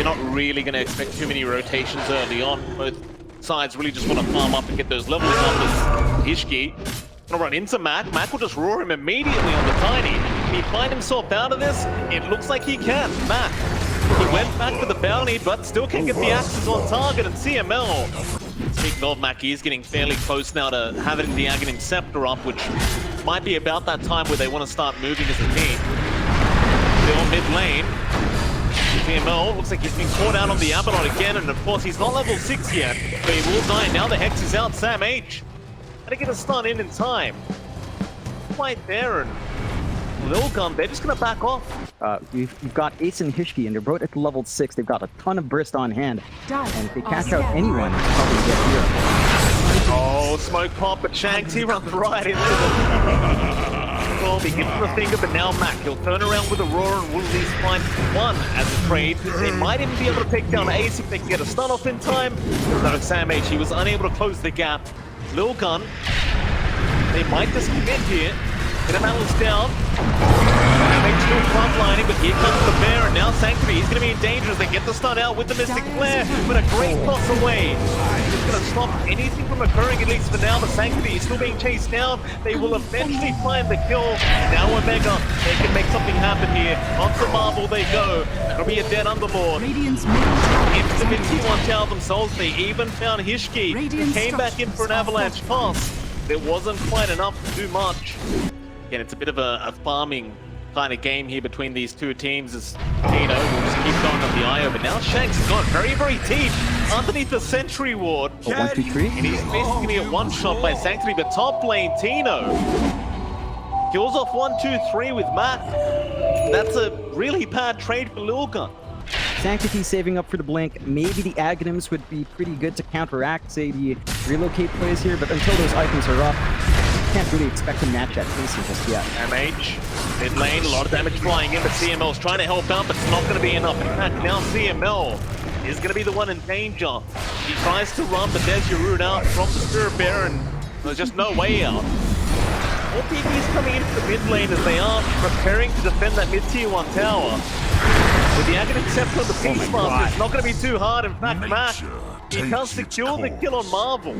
not really going to expect too many rotations early on. Both sides really just want to farm up and get those levels up. As Hishki gonna run into Mac. Mac will just roar him immediately on the Tiny. Can he find himself out of this? It looks like he can. Mac, he went back for the bounty, but still can get the axes on target. And CML, speaking of Mac, he's getting fairly close now to having the Aghanim Scepter up, which might be about that time where they want to start moving as a team. They're on mid lane. CML looks like he's been caught out on the Abaddon again, and of course he's not level 6 yet, but he will die. Now the Hex is out. Sam H to get a stun in time. Quite there, and Lilgun, they're just gonna back off. You've got Ace and Hishki, and they're both at level 6. They've got a ton of burst on hand, and if they catch out anyone, they'll probably get here. Oh, smoke pop, but Shanks, he runs right into them. Well, he gives him the finger, but now Mac, he'll turn around with Aurora and will at least find one as a trade. They might even be able to pick down Ace if they can get a stun off in time. No, Sam H, he was unable to close the gap. Lilgun, they might just commit here. Minimal's down. Sam still frontlining, but here comes the bear, and now Sanctity, he's going to be in danger as they get the stun out with the Mystic Flare, but a great toss away. It's going to stop anything from occurring, at least for now. The Sanctity is still being chased down. They will eventually find the kill. Now Omega, they can make something happen here. Onto Marvel they go. It'll be a dead Underlord. Into the mid-T1 tower themselves, they even found Hishki, who came back in for an avalanche toss. It wasn't quite enough to do much. Again, it's a bit of a farming kind of game here between these two teams as Tino will just keep going on the IO, but now Shanks has gone very, very deep underneath the Sentry Ward. 1, 2, 3. And he's basically going to get one shot by Sanctity, but top lane Tino kills off 1, 2, 3 with Mac. That's a really bad trade for Lilgun. Sanctity saving up for the blink. Maybe the Aghanims would be pretty good to counteract, say, the relocate plays here, but until those items are up, you can't really expect to match that pacing just yet. Damage, mid lane, a lot of damage flying in, but CML's trying to help out, but it's not going to be enough. In fact, now CML is going to be the one in danger. He tries to run, but there's your route out from the Spirit Bear, and there's just no way out. All PBs coming into the mid lane as they are preparing to defend that mid-tier 1 tower. With the Aghanim Scepter of the Peacemaster, it's not going to be too hard. In fact, Mac, he does secure the kill on Marvel.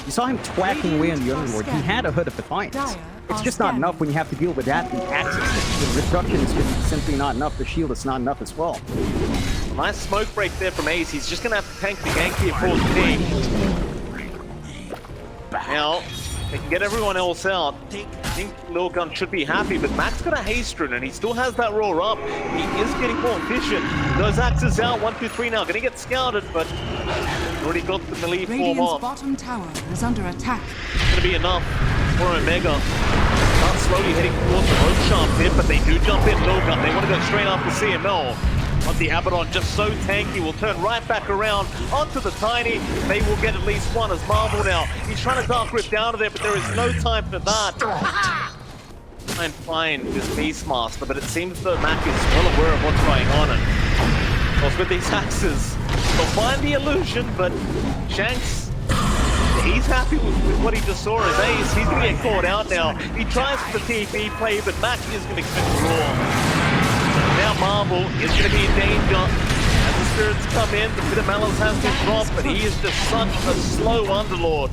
You saw him twacking away on the Underlord. He had a Hood of Defiance. It's just not enough when you have to deal with that. The axis, the reduction is just simply not enough. The shield is not enough as well. Nice smoke break there from Ace. He's just going to have to tank the gank here for the team. Now, they can get everyone else out. I think Lilgun should be happy, but Mac's got a haste rune and he still has that roar up. He is getting more efficient. Those axes out, 1, 2, 3 now. Gonna get scouted, but already got the melee form off. Bottom tower is under attack. It's gonna be enough for Omega. Start slowly heading towards the road sharp bit, but they do jump in Lilgun. They want to go straight after CML. But the Abaddon just so tanky will turn right back around onto the Tiny. They will get at least one as Marvel now. He's trying to Dark Rip down to there, but there is no time for that. Try and find this Beastmaster, but it seems that Mac is well aware of what's going on. And of course, with these axes, they'll find the illusion, but Shanks, he's happy with what he just saw as Ace. He's going to get caught out now. He tries for the TP play, but Mac is going to get the draw. Now Marvel is going to be in danger as the spirits come in. The bit of Malice has to drop, but he is just such a slow Underlord.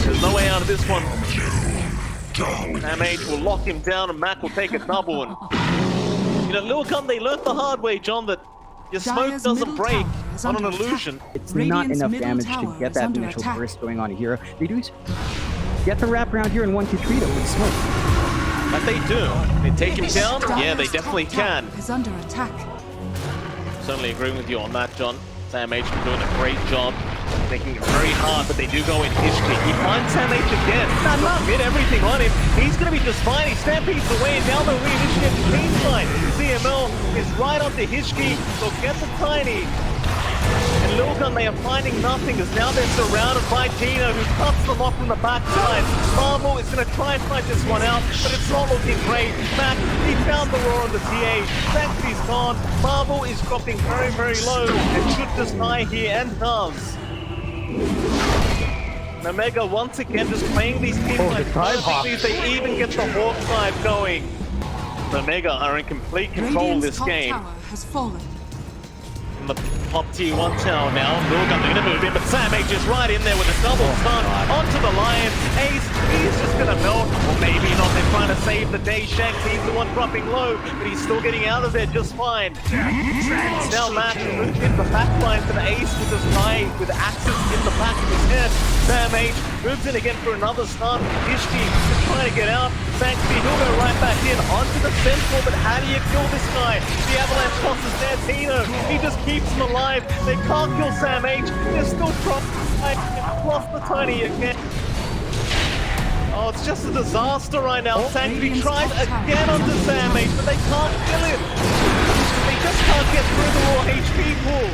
There's no way out of this one. MH will lock him down and Mac will take a double. And you know, Lilgun, they learned the hard way, John, that your smoke doesn't break on an illusion. It's not enough damage to get that initial burst going on a hero. They do get the wrap around here in 1, 2, 3 though with smoke. But they do. They take him down? Yeah, they definitely can. Is under attack. Certainly agreeing with you on that, John. Sam H doing a great job. Making it very hard, but they do go in Hishki. He finds Sam H again. Hit everything on him. He's going to be just fine. He stampedes away, and now they'll reinitiate the team fight. CML is right onto Hishki. They'll get the Tiny. And Lilgun, they are finding nothing as now they're surrounded by Tino, who cuts them off from the backside. Marvel is going to try and fight this one out, but it's not looking great. Mac, he found the roar of the TA. Sanctity's gone. Marvel is dropping very, very low and should just die here, and does. And Omega once again just playing these teams like perfectly. They even get the Hawk side going. Omega are in complete control of this game. Tower has fallen. from the top tier 1 tower now. Lilgun, they're going to move in, but Sam H is right in there with a double stun onto the Lion. Ace, he's just going to melt, or maybe not. They're trying to save the day. Shanks, he's the one dropping low, but he's still getting out of there just fine. Now Matt moves in the back line for the Ace with his eye, with axes in the back of his head. Sam H moves in again for another stun. Ishti is trying to get out. Sanctity, he'll go right back in onto the central, but how do you kill this guy? The Avalanche tosses there, Tino. He just keeps him alive. They can't kill Sam H. They're still trying to lost the Tiny again. Oh, it's just a disaster right now. Sanctity tries again onto Sam H, but they can't kill him. They just can't get through the raw HP pool.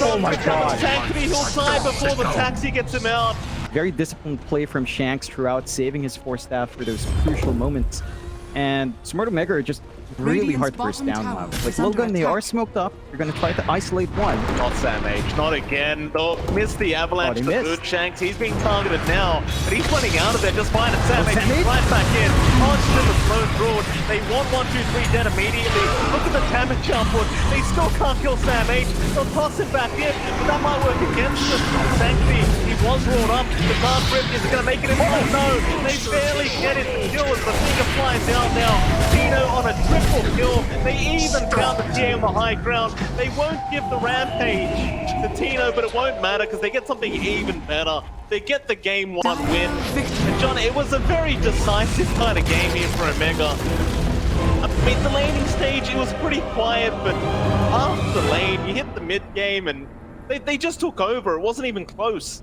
Oh my god. Sanctity, he'll die before the taxi gets him out. Very disciplined play from Shanks throughout, saving his 4 staff for those crucial moments. And Smart Omega are just really hard to burst down now. Like Lilgun, they are smoked up. They're going to try to isolate one. Not Sam H, not again. They'll miss the Avalanche. Oh, Good Shanks. He's being targeted now, but he's running out of there just fine. And Sam H right back in. Onto the slow broad. They want 1, 2, 3 dead immediately. Look at the damage output. They still can't kill Sam H. They'll toss him back in, but that might work against them. Sanctity, he was rolled up. The guard grip is going to make it in. Oh no, they barely get it to kill as the finger flies down now. Tino on a triple kill. They even found the TA on the high ground. They won't give the rampage to Tino, but it won't matter because they get something even better. They get the game 1 win. And John, it was a very decisive kind of game here for Omega. I mean, the laning stage, it was pretty quiet, but after the lane, you hit the mid game and they just took over. It wasn't even close.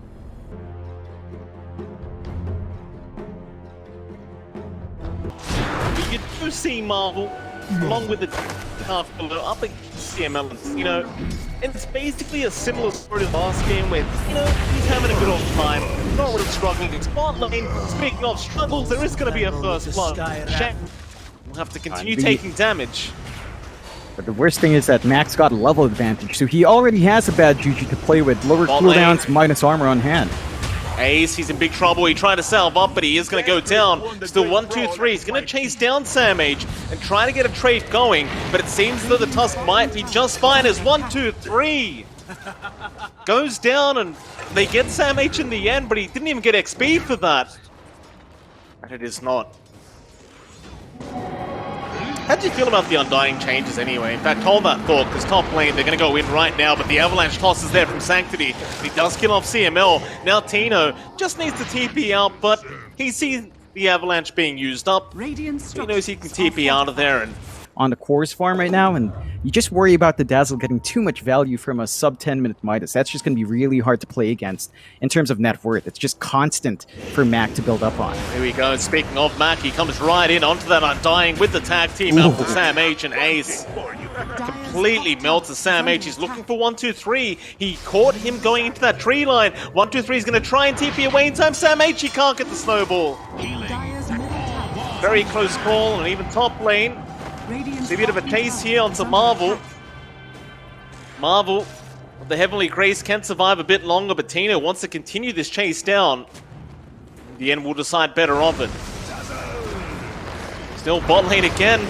You do see Marvel along with the half below up against CML, you know, and it's basically a similar story to last game where, you know, he's having a good old time, not really struggling. Spot lane, speaking of struggles, there is going to be a first blood. Shaq will have to continue taking damage. But the worst thing is that Max got a level advantage, so he already has a bad Juju to play with, lower cooldowns, minus armor on hand. Ace, he's in big trouble. He tried to salve up, but he is going to go down. Still 1, 2, 3. He's going to chase down Sam H and try to get a trade going, but it seems that the Tusk might be just fine as 1, 2, 3 goes down, and they get Sam H in the end, but he didn't even get XP for that. And it is not. How do you feel about the Undying changes anyway? In fact, hold that thought, because top lane, they're going to go in right now, but the Avalanche toss is there from Sanctity. He does kill off CML. Now Tino just needs to TP out, but he sees the Avalanche being used up. He knows he can TP out of there. And on the cores farm right now, and you just worry about the Dazzle getting too much value from a sub 10-minute Midas. That's just going to be really hard to play against in terms of net worth. It's just constant for Mac to build up on. Here we go. Speaking of Mac, he comes right in onto that Undying with the tag team out for Sam H and Ace. Completely melts Sam H. He's looking for 1, 2, 3. He caught him going into that tree line. 1, 2, 3 is going to try and TP away in time. Sam H, he can't get the snowball. Very close call, and even top lane. See a bit of a chase here onto Marvel. Marvel, with the Heavenly Grace, can survive a bit longer, but Tino wants to continue this chase down. In the end, we'll decide better of it. Still bot lane again.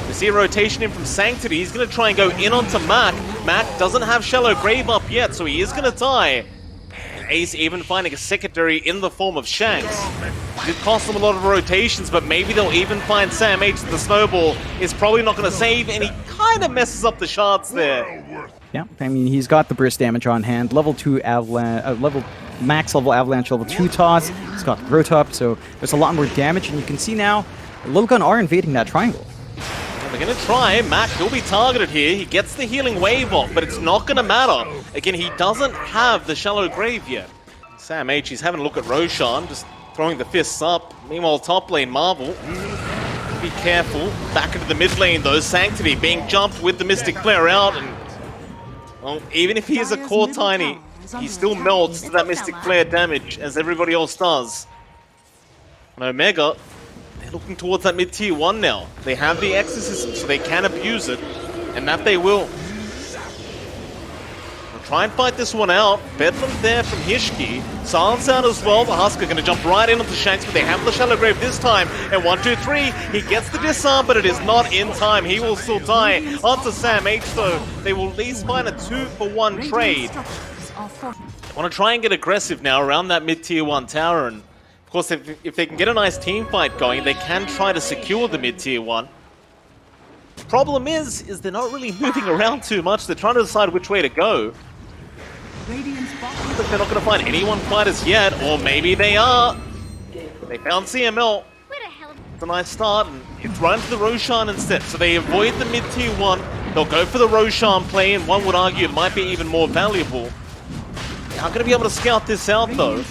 We see a rotation in from Sanctity. He's going to try and go in onto Mac. Mac doesn't have Shallow Grave up yet, so he is going to die. Ace even finding a secondary in the form of Shanks. It cost them a lot of rotations, but maybe they'll even find Sam H. The snowball is probably not going to save, and he kind of messes up the shards there. Yeah, I mean, he's got the burst damage on hand. Level 2 avalanche, max level Avalanche, level 2 toss. He's got the growth up, so there's a lot more damage, and you can see now, Lilgun are invading that triangle. They're going to try. Mac will be targeted here. He gets the healing wave off, but it's not going to matter. Again, he doesn't have the Shallow Grave yet. Sam H, he's having a look at Roshan, just throwing the fists up. Meanwhile, top lane Marvel. Be careful. Back into the mid lane, though. Sanctity being jumped with the Mystic Flare out. And, well, even if he is a core Tiny, he still melts to that Mystic Flare damage, as everybody else does. And Omega, they're looking towards that mid-tier 1 now. They have the Exorcism, so they can abuse it, and that they will. They'll try and fight this one out. Bedlam there from Hishki. Silence out as well. The Husker going to jump right in onto Shanks, but they have the Shallow Grave this time. And 1, 2, 3, he gets the disarm, but it is not in time. He will still die. Onto Sam H, though. They will at least find a 2-for-1 trade. They want to try and get aggressive now around that mid-tier 1 tower. And of course, if they can get a nice team fight going, they can try to secure the mid-tier 1. Problem is they're not really moving around too much. They're trying to decide which way to go. But they're not going to find anyone fighters yet, or maybe they are. They found CML. It's a nice start, and it's run to the Roshan instead. So they avoid the mid-tier 1. They'll go for the Roshan play, and one would argue it might be even more valuable. They're not going to be able to scout this out, though.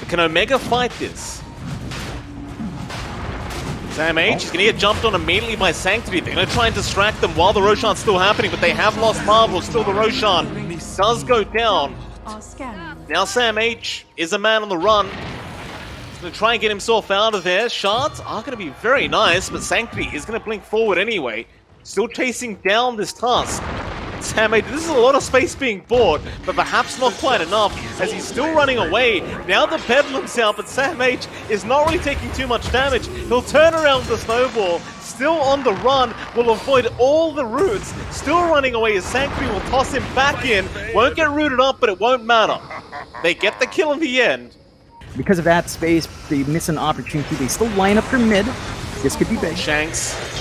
Can Omega fight this? Sam H is going to get jumped on immediately by Sanctity. They're going to try and distract them while the Roshan's still happening, but they have lost Marvel. Still, the Roshan does go down. Now Sam H is a man on the run. He's going to try and get himself out of there. Shards are going to be very nice, but Sanctity is going to blink forward anyway. Still chasing down this task. Sam H, this is a lot of space being bought, but perhaps not quite enough, as he's still running away. Now the Bedlam's out, but Sam H is not really taking too much damage. He'll turn around with the snowball, still on the run, will avoid all the roots, still running away as Sanctuary will toss him back in. Won't get rooted up, but it won't matter. They get the kill in the end. Because of that space, they miss an opportunity. They still line up for mid. This could be big. Shanks.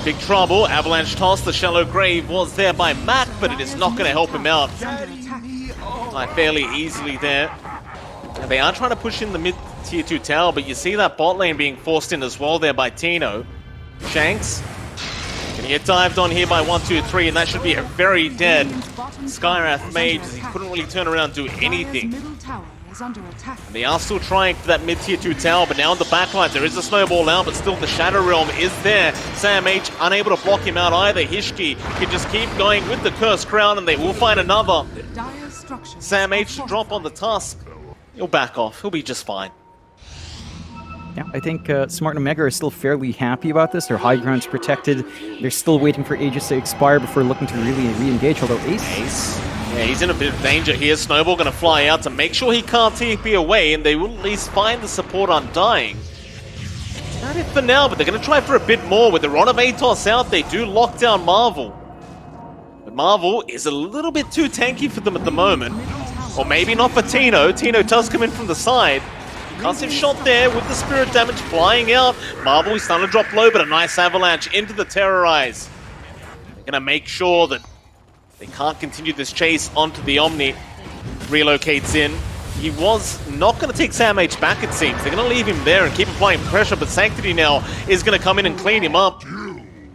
Big trouble. Avalanche toss. The Shallow Grave was there by Mac, but it is not going to help him out. Fairly easily there. And they are trying to push in the mid-tier 2 tower, but you see that bot lane being forced in as well there by Tino. Shanks can get dived on here by 1, 2, 3, and that should be a very dead Skyrath Mage, as he couldn't really turn around and do anything. And they are still trying for that mid-tier 2 tower, but now in the backlines there is a snowball out, but still the Shadow Realm is there. Sam H unable to block him out either. Hishki can just keep going with the Cursed Crown, and they will find another. Sam H to drop on the Tusk. He'll back off. He'll be just fine. Yeah, I think Smart and Omega are still fairly happy about this. Their high ground's protected. They're still waiting for Aegis to expire before looking to really re-engage, although Ace... Yeah, he's in a bit of danger here. Snowball going to fly out to make sure he can't TP away, and they will at least find the support Undying. Not it for now, but they're going to try for a bit more. With the Ron of Atos out, they do lock down Marvel. But Marvel is a little bit too tanky for them at the moment. Or maybe not for Tino. Tino does come in from the side. Concussive shot there with the spirit damage flying out. Marvel is starting to drop low, but a nice avalanche into the Terrorize. They're going to make sure that they can't continue this chase onto the Omni. Relocates in. He was not going to take Sam H back, it seems. They're going to leave him there and keep applying pressure, but Sanctity now is going to come in and clean him up.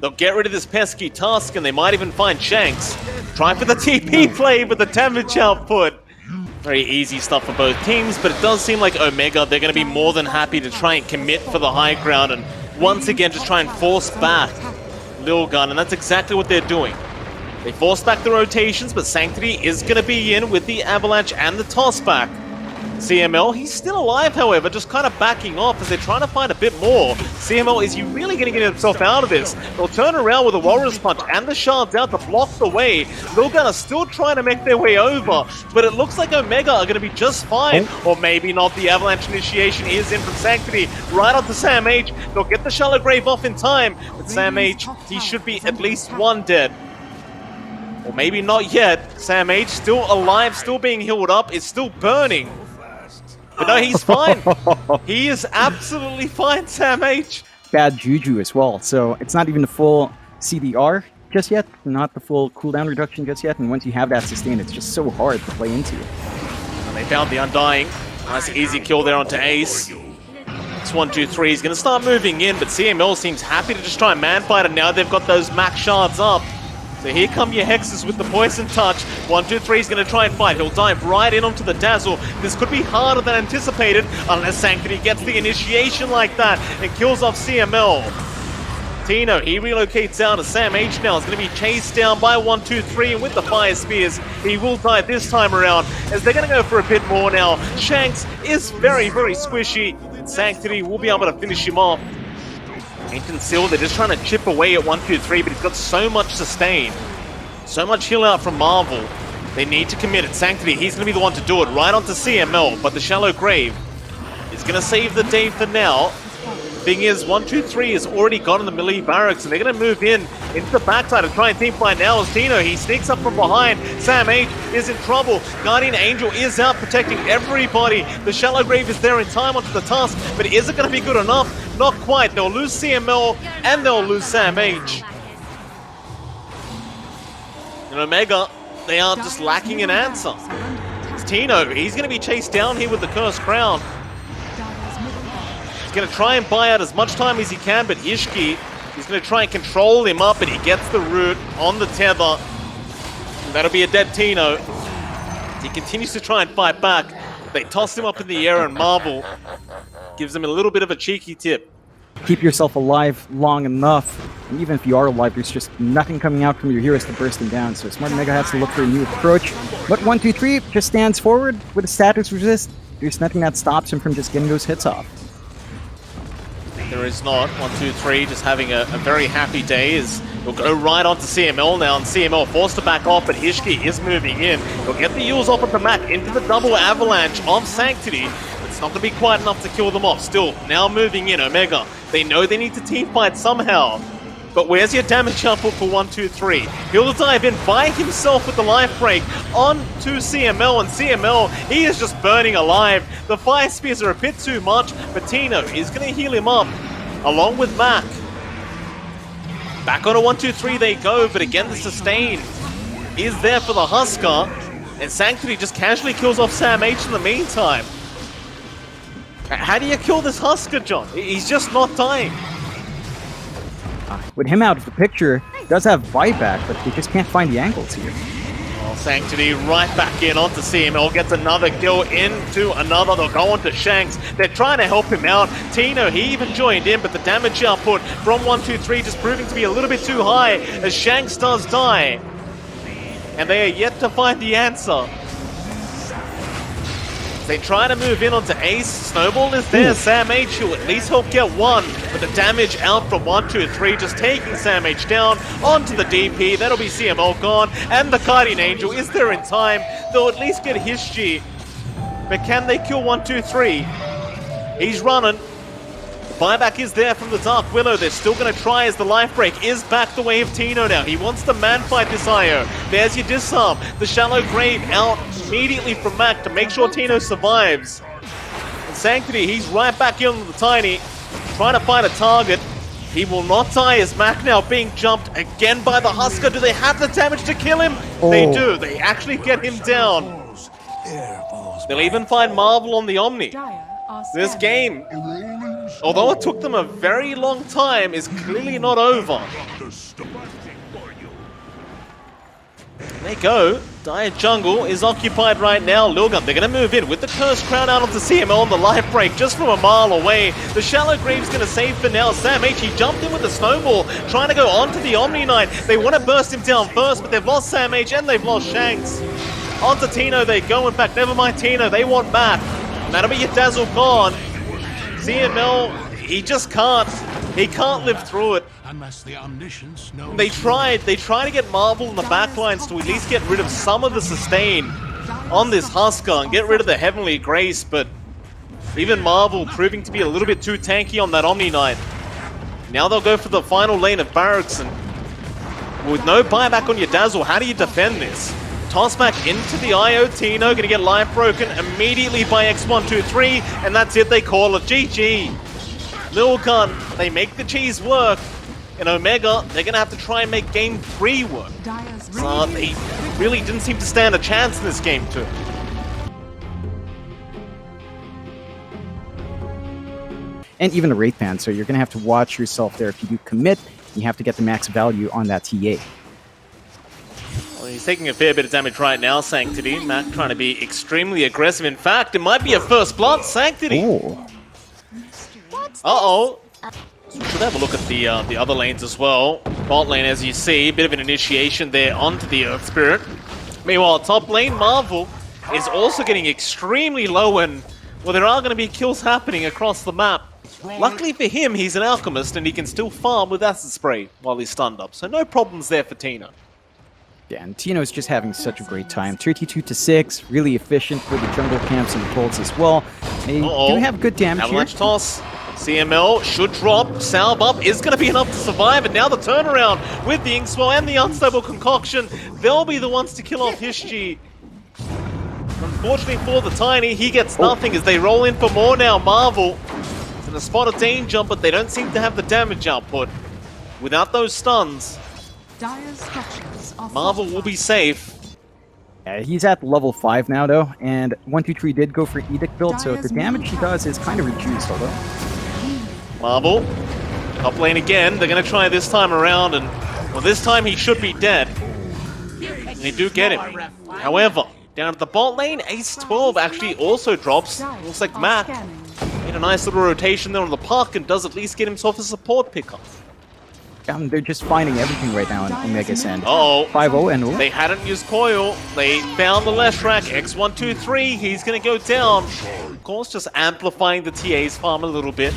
They'll get rid of this pesky Tusk, and they might even find Shanks. Try for the TP play with the damage output. Very easy stuff for both teams, but it does seem like Omega, they're going to be more than happy to try and commit for the high ground, and once again just try and force back Lilgun, and that's exactly what they're doing. They force back the rotations, but Sanctity is going to be in with the Avalanche and the toss back. CML, he's still alive, however, just kind of backing off as they're trying to find a bit more. CML, is he really going to get himself out of this? They'll turn around with a Warrior's Punch and the Shards out to block the way. Lilgun are still trying to make their way over, but it looks like Omega are going to be just fine. Or maybe not. The Avalanche initiation is in from Sanctity, right onto Sam H. They'll get the Shallow Grave off in time, but Sam H, he should be at least one dead. Or maybe not yet. Sam H still alive, still being healed up, is still burning. But no, he's fine. He is absolutely fine, Sam H. Bad juju as well, so it's not even the full CDR just yet, not the full cooldown reduction just yet, and once you have that sustain, it's just so hard to play into. And they found the Undying. Nice easy kill there onto Ace. It's 1, 2, 3. He's going to start moving in, but CML seems happy to just try and man-fight, and now they've got those max shards up. So here come your Hexes with the Poison Touch. 1, 2, 3 is going to try and fight. He'll dive right in onto the Dazzle. This could be harder than anticipated unless Sanctity gets the initiation like that and kills off CML. Tino, he relocates out as Sam H now is going to be chased down by 1, 2, 3, and with the Fire Spears, he will die this time around as they're going to go for a bit more now. Shanks is very, very squishy. Sanctity will be able to finish him off. Ancient Seal, they're just trying to chip away at 1, 2, 3, but he's got so much sustain. So much heal out from Marvel. They need to commit it. Sanctity, he's going to be the one to do it. Right onto CML, but the Shallow Grave is going to save the day for now. Thing is, 1-2-3 has already got in the melee barracks, and they're going to move into the backside and try and team fight now as Tino. He sneaks up from behind. Sam H is in trouble. Guardian Angel is out protecting everybody. The Shallow Grave is there in time onto the tusk, but is it going to be good enough? Not quite. They'll lose CML and they'll lose Sam H. And Omega, they are just lacking an answer. It's Tino, he's going to be chased down here with the Cursed Crown. He's going to try and buy out as much time as he can, but Ishki, he's going to try and control him up, and he gets the root on the tether. And that'll be a dead Tino. He continues to try and fight back. They toss him up in the air, and Marvel gives him a little bit of a cheeky tip. Keep yourself alive long enough, and even if you are alive, there's just nothing coming out from your heroes to burst them down, so Smart Omega has to look for a new approach. But 1-2-3 just stands forward with a status resist. There's nothing that stops him from just getting those hits off. There is not. 1-2-3 just having a very happy day as he'll go right onto CML now, and CML forced to back off, but Ishki is moving in. He'll get the Yules off at the Mac into the double avalanche of Sanctity. It's not going to be quite enough to kill them off. Still, now moving in, Omega. They know they need to team fight somehow. But where's your damage output for 1-2-3? He'll dive in by himself with the life break onto CML, and CML, he is just burning alive. The fire spears are a bit too much, but Tino is going to heal him up along with Mac. Back on a 1-2-3 they go, but again the sustain is there for the Husker, and Sanctity just casually kills off Sam H in the meantime. How do you kill this Husker, John? He's just not dying. With him out of the picture, he does have buyback, but they just can't find the angles here. Oh, Sanctity right back in onto CML, gets another kill into another. They'll go onto Shanks. They're trying to help him out. Tino, he even joined in, but the damage output from 1-2-3 just proving to be a little bit too high as Shanks does die. And they are yet to find the answer. They try to move in onto Ace. Snowball is there. Sam H will at least help get one. But the damage out from 1-2-3 just taking Sam H down onto the DP. That'll be CML gone. And the Guardian Angel is there in time. They'll at least get History. But can they kill 1-2-3? He's running. Buyback is there from the Dark Willow. They're still going to try as the life break is back the way of Tino now. He wants to man fight this IO. There's your disarm. The Shallow Grave out immediately from Mac to make sure Tino survives. And Sanctity, he's right back in with the Tiny, trying to find a target. He will not die as Mac now being jumped again by the Husker. Do they have the damage to kill him? Oh. They do. They actually get him down. They'll even find Marvel on the Omni. This game, although it took them a very long time, is clearly not over. They go. Dire Jungle is occupied right now. Lilgun, they're going to move in with the Cursed Crown out onto CML on the life break just from a mile away. The Shallow Grave's going to save for now. Sam H, he jumped in with the Snowball, trying to go onto the Omni Knight. They want to burst him down first, but they've lost Sam H and they've lost Shanks. Onto Tino they go. In fact, never mind Tino, they want Matt. And that'll be your Dazzle gone. CML, he just can't. He can't live through it. Unless the omniscience knows. They tried to get Marvel in the backlines to at least get rid of some of the sustain on this Husker and get rid of the Heavenly Grace, but even Marvel proving to be a little bit too tanky on that Omni Knight. Now they'll go for the final lane of Barracks, and with no buyback on your Dazzle, how do you defend this? Toss back into the IO. Tino gonna get life broken immediately by X123, and that's it, they call it GG. Lilgun, they make the cheese work. In Omega, they're gonna have to try and make game 3 work. They really didn't seem to stand a chance in this game too. And even a Wraith Band, so you're gonna have to watch yourself there. If you do commit, you have to get the max value on that TA. Well, he's taking a fair bit of damage right now, Sanctity. Mac trying to be extremely aggressive. In fact, it might be a first blood, Sanctity. Oh. Uh-oh. Should have a look at the other lanes as well. Bot lane, as you see, a bit of an initiation there onto the Earth Spirit. Meanwhile, top lane, Marvel is also getting extremely low, and well, there are going to be kills happening across the map. Luckily for him, he's an alchemist and he can still farm with acid spray while he's stunned up, so no problems there for Tina. Yeah, and Tino's just having such a great time. 32-6, really efficient for the jungle camps and the Colts as well. They do have good damage Avalanche here. toss. CML should drop. Salve up is going to be enough to survive, and now the turnaround with the Inkswell and the Unstable Concoction. They'll be the ones to kill off Hishji. Unfortunately for the Tiny, he gets nothing as they roll in for more now. Marvel is in a spot of danger, but they don't seem to have the damage output. Without those stuns, Dire's structures are Marvel will be safe. Yeah, he's at level 5 now, though, and 123 did go for Edict build, so the damage he does is kind of reduced, although. Marvel, top lane again. They're going to try this time around, and well, this time he should be dead. And they do get him. However, down at the bot lane, Ace 12 actually also drops. Looks like Matt made a nice little rotation there on the puck and does at least get himself a support pickup. They're just finding everything right now in Omega's end. Uh-oh. 5-0 and They hadn't used Coil. They found the Leshrac. X123, he's going to go down. Of course, just amplifying the TA's farm a little bit.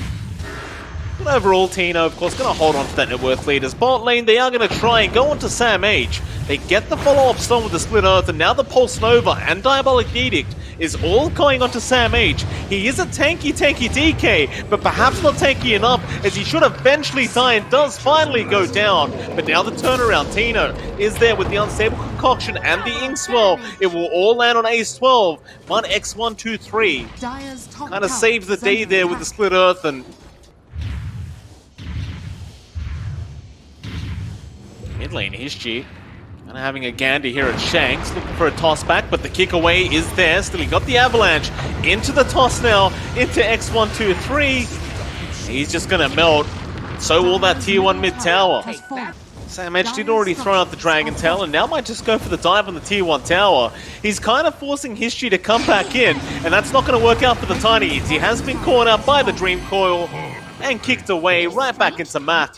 But overall, Tino, of course, going to hold on to that net worth leaders. Bot lane, they are going to try and go onto Sam H. They get the follow-up stone with the Split Earth, and now the Pulse Nova and Diabolic Edict is all going onto Sam H. He is a tanky DK, but perhaps not tanky enough, as he should eventually die and does finally go down. But now the turnaround, Tino is there with the Unstable Concoction and the Inkswell. It will all land on Ace 12, one X123. Kind of saves the day there with the Split Earth, and mid lane, Hishji. Kind of having a gander here at Shanks, looking for a toss back, but the kick away is there. Still, he got the Avalanche into the toss now, into X123. He's just going to melt. So will that tier 1 mid tower. Sam Edge did already throw out the Dragon Tail, and now might just go for the dive on the tier 1 tower. He's kind of forcing History to come back in, and that's not going to work out for the Tinies. He has been caught out by the Dream Coil and kicked away right back into Matt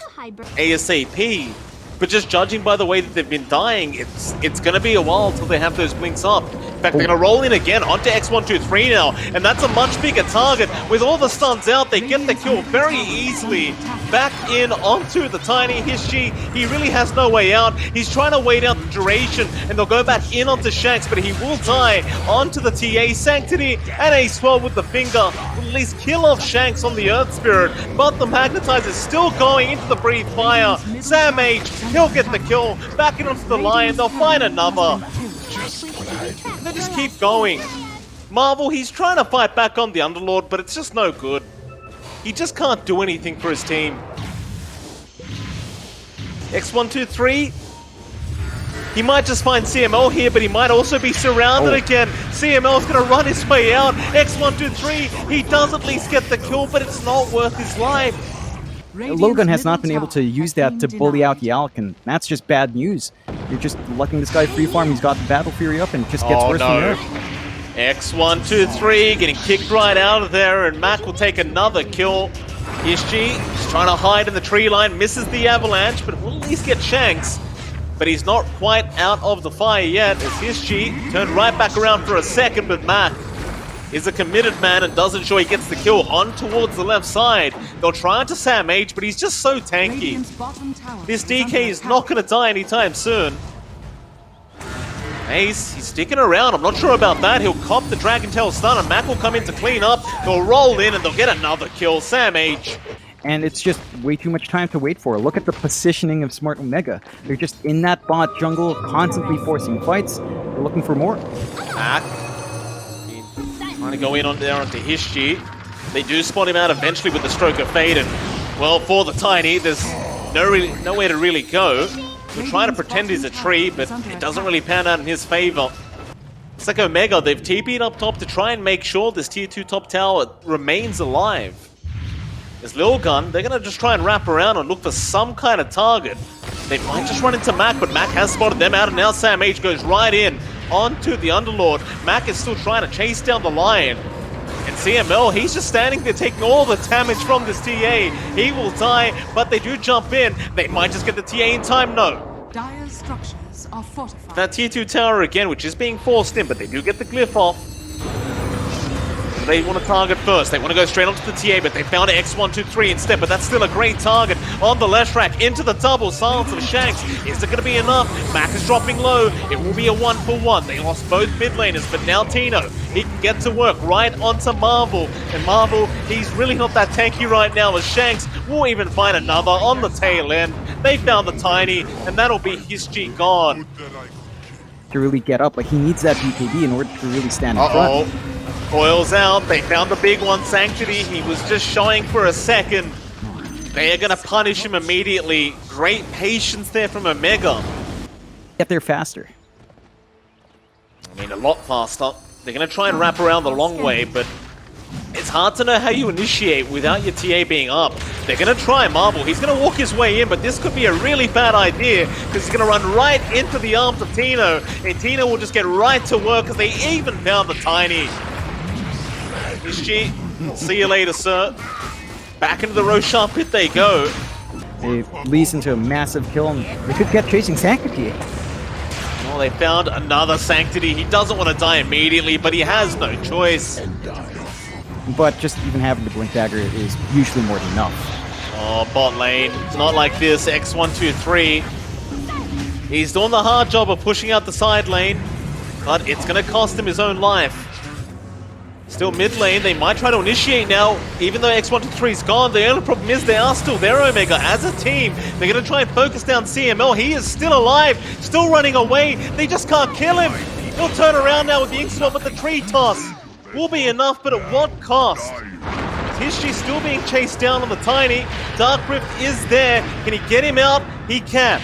ASAP. But just judging by the way that they've been dying, it's going to be a while until they have those blinks up. In fact, they're going to roll in again onto X123 now, and that's a much bigger target. With all the stuns out, they get the kill very easily. Back in onto the Tiny Hishji. He really has no way out. He's trying to wait out the duration, and they'll go back in onto Shanks, but he will die onto the TA. Sanctity and Ace 12 with the finger will at least kill off Shanks on the Earth Spirit, but the Magnetizer is still going into the Breathe Fire. Sam H, he'll get the kill. Back in onto the Lion, they'll find another. They just keep going. Marvel, he's trying to fight back on the Underlord, but it's just no good. He just can't do anything for his team. X123, he might just find CML here, but he might also be surrounded again. CML's going to run his way out. X123, he does at least get the kill, but it's not worth his life. Lilgun has not been able to use that to bully out Yalk, and that's just bad news. You're just letting this guy free farm. He's got the Battle Fury up and just gets worse from there. X123 getting kicked right out of there, and Mac will take another kill. Hishji is trying to hide in the tree line, misses the Avalanche, but will at least get Shanks. But he's not quite out of the fire yet, as Hishji turned right back around for a second, but Mac is a committed man and does ensure he gets the kill on towards the left side. They'll try onto Sam H, but he's just so tanky. This DK is not going to die anytime soon. Ace, he's sticking around. I'm not sure about that. He'll cop the Dragon Tail stun, and Mac will come in to clean up. They'll roll in, and they'll get another kill. Sam H. And it's just way too much time to wait for. Look at the positioning of Smart Omega. They're just in that bot jungle, constantly forcing fights. They're looking for more. Mac trying to go in on there onto Hishji. They do spot him out eventually with the Stroke of Fate, and well, for the Tiny, there's nowhere to really go. He'll try to pretend he's a tree, but it doesn't really pan out in his favor. It's like Omega, they've TP'd up top to try and make sure this tier 2 top tower remains alive. There's Lilgun, they're going to just try and wrap around and look for some kind of target. They might just run into Mac, but Mac has spotted them out, and now Sam H goes right in onto the Underlord. Mac is still trying to chase down the Lion. And CML, he's just standing there taking all the damage from this TA. He will die, but they do jump in. They might just get the TA in time, no. Dire's structures are fortified. That tier 2 tower again, which is being forced in, but they do get the glyph off. But they want to target first. They want to go straight onto the TA, but they found X123 instead. But that's still a great target on the left rack into the double. Silence of Shanks. Is it going to be enough? Mac is dropping low. It will be a 1-for-1. They lost both mid laners, but now Tino, he can get to work right onto Marvel. And Marvel, he's really not that tanky right now, as Shanks will even find another on the tail end. They found the Tiny, and that'll be his G gone. To really get up, like he needs that BKB in order to really stand in front. Coils out. They found the big one, Sanctity. He was just showing for a second. They are going to punish him immediately. Great patience there from Omega. Get there faster. I mean, a lot faster. They're going to try and wrap around the long way, but it's hard to know how you initiate without your TA being up. They're going to try Marvel. He's going to walk his way in, but this could be a really bad idea because he's going to run right into the arms of Tino, and Tino will just get right to work because they even found the Tiny. Ishchi, see you later, sir. Back into the Roshan pit they go. It leads into a massive kill, and they could get chasing Sanctity. Well, they found another Sanctity. He doesn't want to die immediately, but he has no choice. But just even having the Blink Dagger is usually more than enough. Oh, bot lane. It's not like this. X123. He's doing the hard job of pushing out the side lane, but it's going to cost him his own life. Still mid lane, they might try to initiate now, even though X123 is gone. The only problem is they are still there, Omega. As a team, they're going to try and focus down CML. He is still alive, still running away. They just can't kill him. He'll turn around now with the ink swap, but the tree toss will be enough, but at what cost? Tishy still being chased down on the Tiny. Dark Rift is there. Can he get him out? He can.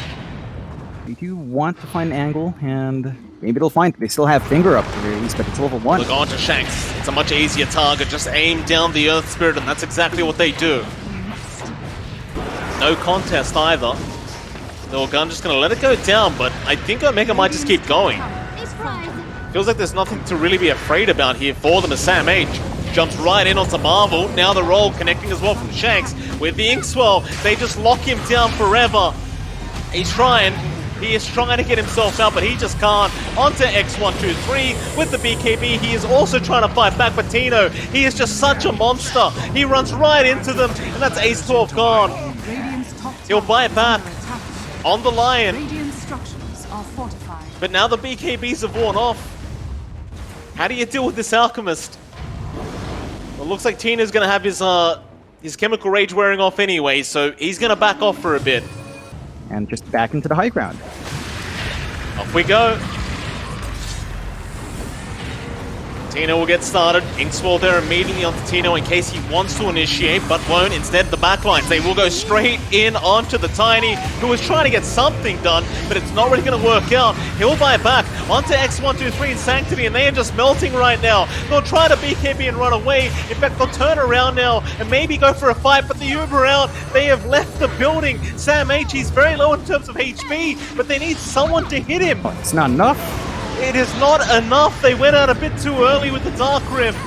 They do want to find an angle, and maybe they'll find it. They still have Finger up at the very least, but it's level 1. Look on to Shanks. It's a much easier target. Just aim down the Earth Spirit, and that's exactly what they do. No contest either. Lilgun just going to let it go down, but I think Omega might just keep going. Feels like there's nothing to really be afraid about here for them as Sam H jumps right in onto Marvel. Now the roll connecting as well from Shanks. With the Inkswell, they just lock him down forever. He's trying. He is trying to get himself out, but he just can't. Onto X123 with the BKB. He is also trying to fight back, but Tino, he is just such a monster. He runs right into them, and that's Ace 12 gone. He'll buy it back on the Lion. Radiant structures are fortified. But now the BKBs have worn off. How do you deal with this Alchemist? Well, it looks like Tino's going to have his Chemical Rage wearing off anyway, so he's going to back off for a bit. And just back into the high ground. Off we go. Tino will get started. Inkswell there immediately onto Tino in case he wants to initiate, but won't. Instead, the backlines, they will go straight in onto the Tiny, who is trying to get something done, but it's not really going to work out. He'll buy it back onto X123 and Sanctity, and they are just melting right now. They'll try to BKB and run away. In fact, they'll turn around now and maybe go for a fight, but the Uber out, they have left the building. Sam H, he's very low in terms of HP, but they need someone to hit him. Oh, it's not enough. It is not enough. They went out a bit too early with the Dark Rift.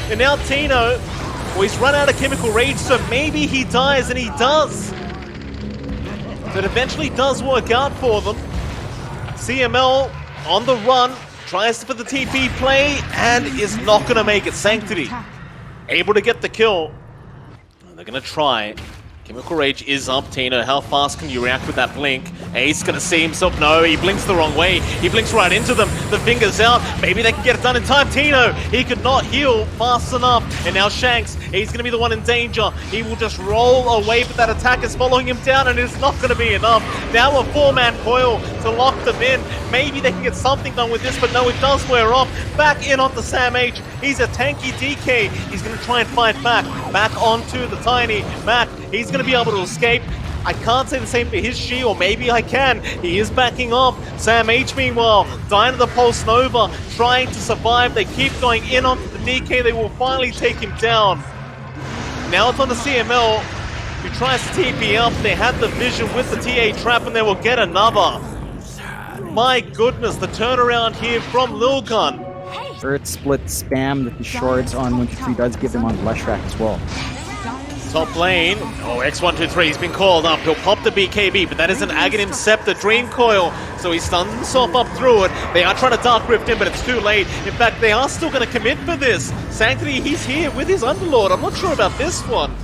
And now Tino, well, he's run out of Chemical Rage, so maybe he dies, and he does. But eventually does work out for them. CML on the run, tries for the TP play, and is not going to make it. Sanctity able to get the kill. They're going to try. Chemical Rage is up, Tino. How fast can you react with that blink? Ace gonna see himself. No, he blinks the wrong way. He blinks right into them. The finger's out. Maybe they can get it done in time. Tino, he could not heal fast enough. And now Shanks, he's gonna be the one in danger. He will just roll away, but that attack is following him down, and it's not gonna be enough. Now a 4-man coil to lock them in. Maybe they can get something done with this, but no, it does wear off. Back in onto Sam H. He's a tanky DK. He's gonna try and fight back. Back onto the Tiny. Mac, he's gonna be able to escape. I can't say the same for his Shi, or maybe I can. He is backing off. Sam H, meanwhile, dying to the Pulse Nova, trying to survive. They keep going in onto the DK. They will finally take him down. Now it's on the CML, who tries to TP up. They had the vision with the TA trap, and they will get another. My goodness, the turnaround here from Lilgun. Earth split spam that the shards on 123 does give them on Leshrac as well. Top lane. Oh, X123 has been called up. He'll pop the BKB, but that is an Aghanim Scepter Dream Coil, so he stuns himself up through it. They are trying to Dark Rift him, but it's too late. In fact, they are still going to commit for this. Sanctity, he's here with his Underlord. I'm not sure about this one.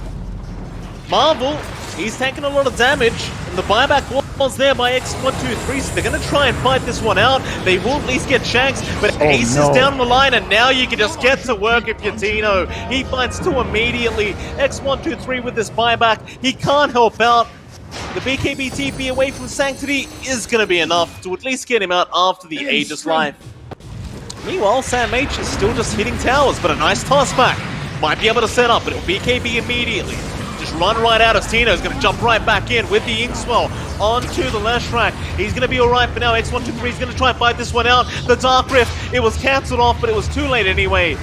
Marvel, he's taking a lot of damage, and the buyback was there by X123, so they're going to try and fight this one out. They will at least get Shanks, but Ace is down the line, and now you can just get to work if you're Tino. He finds two immediately. X123 with this buyback, he can't help out. The BKB TP away from Sanctity is going to be enough to at least get him out after the Aegis life. Meanwhile, Sam H is still just hitting towers, but a nice toss back. Might be able to set up, but it'll BKB immediately. Just run right out as Tino's going to jump right back in with the Inkswell onto the Leshrac. He's going to be alright for now. X123 is going to try and fight this one out. The Dark Rift, it was cancelled off, but it was too late anyway.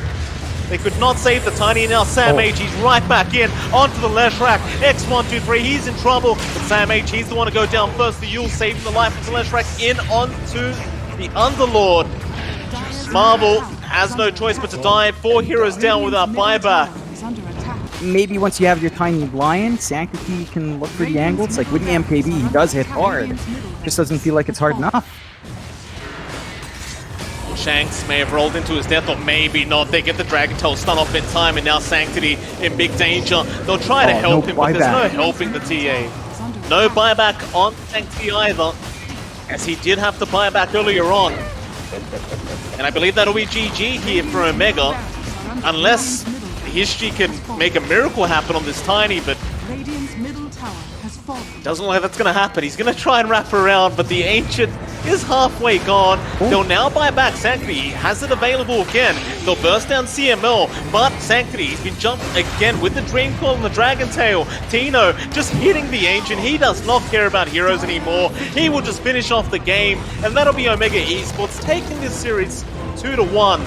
They could not save the Tiny. Now Sam H, he's right back in onto the Leshrac. X123, he's in trouble. But Sam H, he's the one to go down first. The Yule saving the life of the Leshrac in onto the Underlord. Marvel has no choice but to dive. 4 heroes down without buyback. Maybe once you have your Tiny Lion, Sanctity can look for the angles. Like with the MKB, he does hit hard. Just doesn't feel like it's hard enough. Shanks may have rolled into his death, or maybe not. They get the Dragon Tail stun off in time, and now Sanctity in big danger. They'll try to help him, but there's no helping the TA. No buyback on Sanctity either, as he did have to buy back earlier on. And I believe that'll be GG here for Omega, unless History can make a miracle happen on this Tiny, but doesn't look like that's going to happen. He's going to try and wrap around, but the Ancient is halfway gone. They'll now buy back Sanctity. He has it available again. They'll burst down CML, but Sanctity, he's been jumped again with the Dream Call and the Dragon Tail. Tino just hitting the Ancient. He does not care about heroes anymore. He will just finish off the game, and that'll be Omega Esports taking this series 2-1.